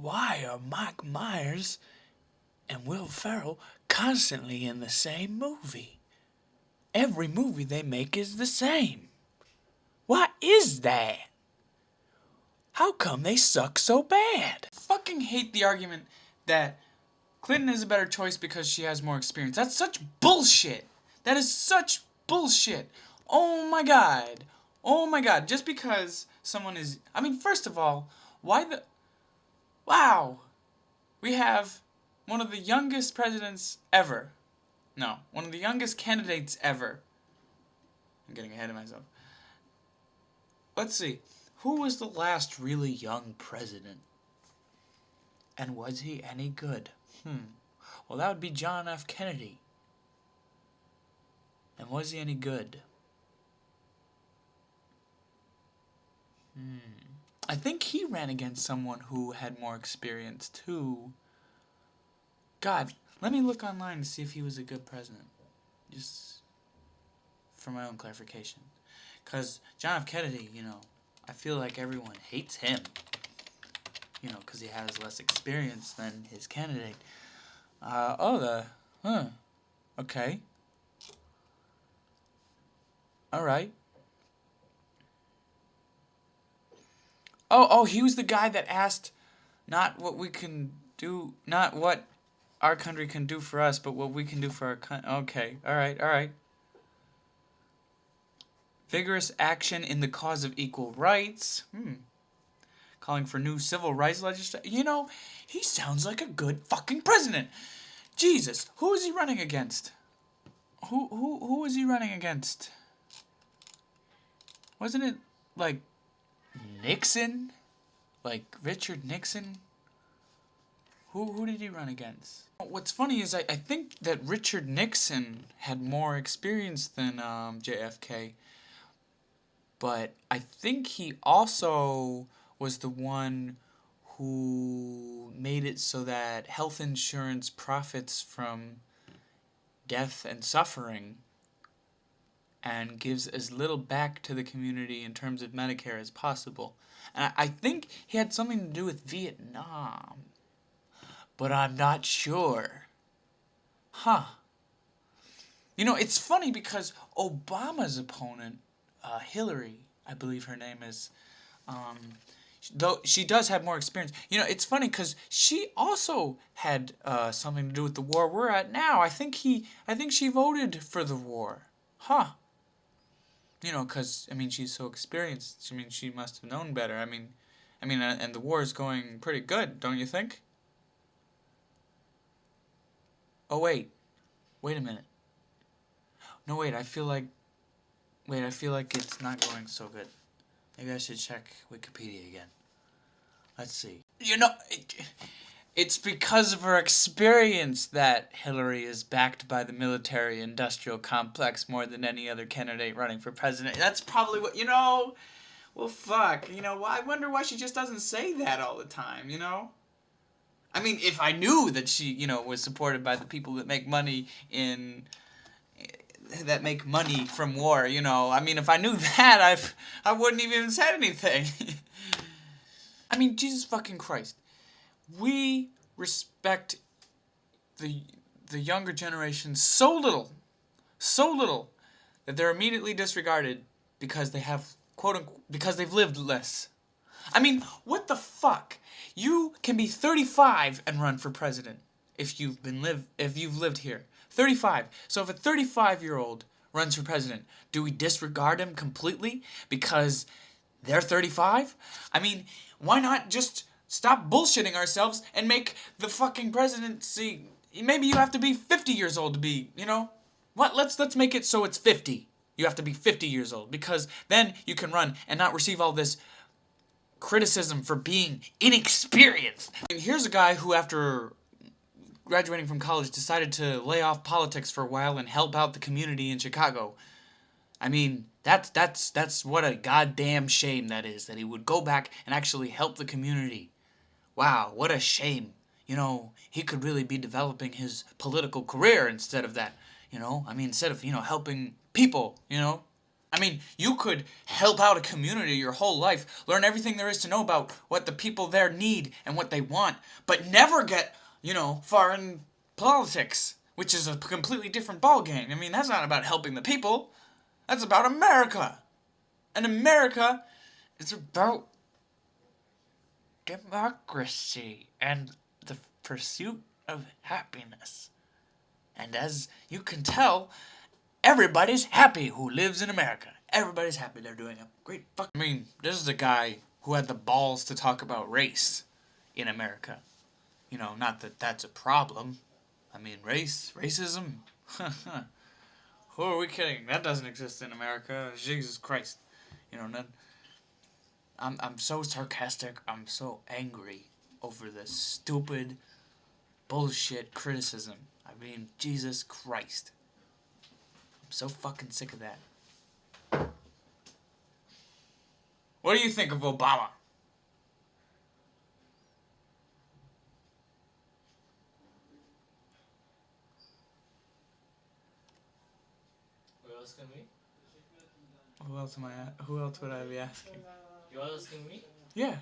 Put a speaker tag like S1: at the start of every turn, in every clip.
S1: Why are Mike Myers and Will Ferrell constantly in the same movie? Every movie they make is the same. Why is that? How come they suck so bad?
S2: Fucking hate the argument that Clinton is a better choice because she has more experience. That's such bullshit. That is such bullshit. Oh my god. Oh my god. Just because someone is... I mean, first of all, why the... Wow. We have one of the youngest presidents ever. No, one of the youngest candidates ever. I'm getting ahead of myself. Let's see. Who was the last really young president? And was he any good? Well, that would be John F. Kennedy. And was he any good? I think he ran against someone who had more experience, too. God, let me look online to see if he was a good president. Just for my own clarification. Because John F. Kennedy, I feel like everyone hates him. Because he has less experience than his candidate. Okay. Alright. Oh, he was the guy that asked not what we can do, not what our country can do for us, but what we can do for our country. Okay, alright. Vigorous action in the cause of equal rights. Calling for new civil rights legislation. He sounds like a good fucking president. Jesus, who is he running against? Who is he running against? Wasn't it like Nixon? Like Richard Nixon? Who did he run against? What's funny is I think that Richard Nixon had more experience than JFK. But I think he also was the one who made it so that health insurance profits from death and suffering and gives as little back to the community in terms of Medicare as possible. And I think he had something to do with Vietnam. But I'm not sure. It's funny because Obama's opponent, Hillary, I believe her name is, though she does have more experience. It's funny because she also had something to do with the war we're at now. I think she voted for the war. Because, she's so experienced. She must have known better. And the war is going pretty good, don't you think? Oh, wait a minute. No, wait, I feel like it's not going so good. Maybe I should check Wikipedia again. Let's see. It's because of her experience that Hillary is backed by the military-industrial complex more than any other candidate running for president. That's probably what, well, fuck, I wonder why she just doesn't say that all the time, if I knew that she, was supported by the people that make money from war, if I knew that, I wouldn't even said anything. Jesus fucking Christ. We respect the younger generation so little, that they're immediately disregarded because they have, because they've lived less. What the fuck? You can be 35 and run for president if you've lived here. 35. So if a 35-year-old runs for president, do we disregard him completely because they're 35? Why not just stop bullshitting ourselves and make the fucking presidency... Maybe you have to be 50 years old to be, What? Let's make it so it's 50. You have to be 50 years old because then you can run and not receive all this criticism for being inexperienced. Here's a guy who, after graduating from college, decided to lay off politics for a while and help out the community in Chicago. That's what a goddamn shame that is, that he would go back and actually help the community. Wow, what a shame. He could really be developing his political career instead of that, instead of, helping people, I mean, you could help out a community your whole life, learn everything there is to know about what the people there need and what they want, but never get, far in politics, which is a completely different ballgame. I mean, that's not about helping the people. That's about America. And America is about democracy and the pursuit of happiness. And as you can tell, everybody's happy who lives in America. Everybody's happy they're doing a great fuck. I mean, this is a guy who had the balls to talk about race in America. Not that that's a problem. I mean, racism? Who are we kidding? That doesn't exist in America. Jesus Christ. I'm so sarcastic. I'm so angry over this stupid bullshit criticism. I mean, Jesus Christ. I'm so fucking sick of that. What do you think of Obama?
S3: You're asking me?
S2: Who else would I be asking?
S3: You're asking me?
S2: Yeah.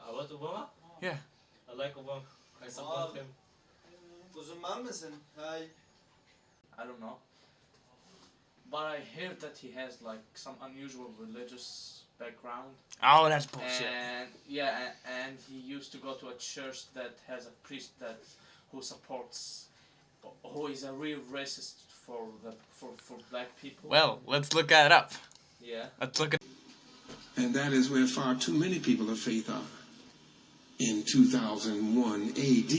S3: About Obama?
S2: Yeah.
S3: I like Obama. I support him.
S4: Uzman mısın? Hi.
S5: I don't know. But I heard that he has like some unusual religious background.
S2: Oh, that's bullshit.
S5: And yeah, and he used to go to a church that has a priest who is a real racist for black people.
S2: Well, let's look that up.
S5: Yeah.
S2: Let's look at.
S6: And that is where far too many people of faith are. In 2001 AD,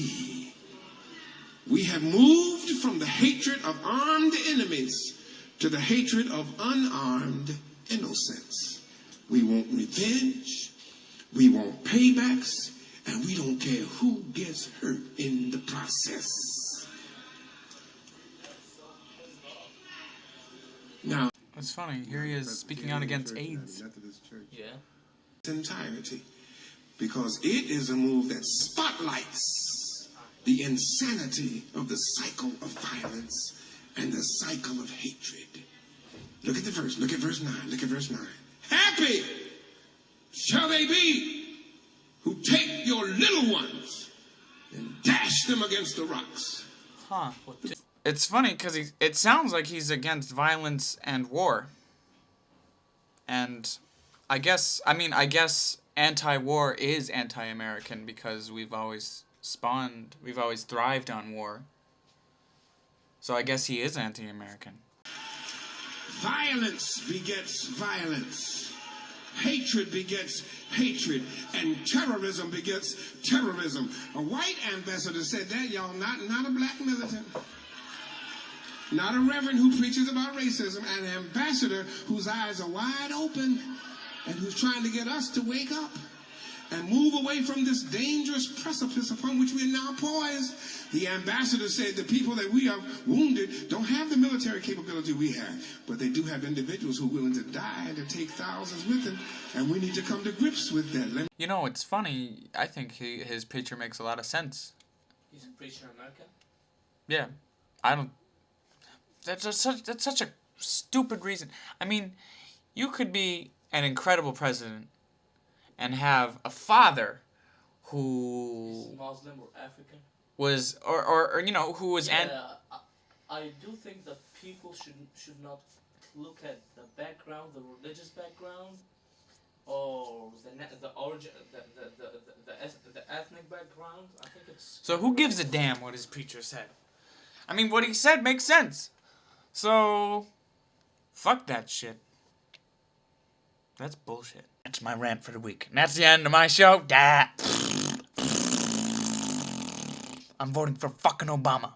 S6: we have moved from the hatred of armed enemies to the hatred of unarmed innocents. We want revenge, we want paybacks, and we don't care who gets hurt in the process. Now,
S2: It's funny. Here he is speaking out against AIDS.
S5: Yeah.
S6: entirety, because it is a move that spotlights the insanity of the cycle of violence and the cycle of hatred. Look at the verse. Look at verse 9. Look at verse 9. Happy shall they be who take your little ones and dash them against the rocks.
S2: Huh. It's funny because it sounds like he's against violence and war. And I guess anti-war is anti-American because we've always thrived on war. So I guess he is anti-American.
S6: Violence begets violence. Hatred begets hatred. And terrorism begets terrorism. A white ambassador said that, y'all, not a black militant. Not a reverend who preaches about racism. An ambassador whose eyes are wide open and who's trying to get us to wake up and move away from this dangerous precipice upon which we are now poised. The ambassador said the people that we have wounded don't have the military capability we have, but they do have individuals who are willing to die and to take thousands with them, and we need to come to grips with that.
S2: It's funny. I think his picture makes a lot of sense.
S5: He's a preacher American.
S2: Yeah. I don't... That's such a stupid reason. I mean, you could be an incredible president and have a father who
S5: He's Muslim or African.
S2: was who was
S5: I do think that people should not look at the background, the religious background, or the origin, the ethnic background. I think it's.
S2: So who gives a damn what his preacher said? I mean, what he said makes sense. So fuck that shit. That's bullshit. That's my rant for the week. And that's the end of my show. I'm voting for fucking Obama.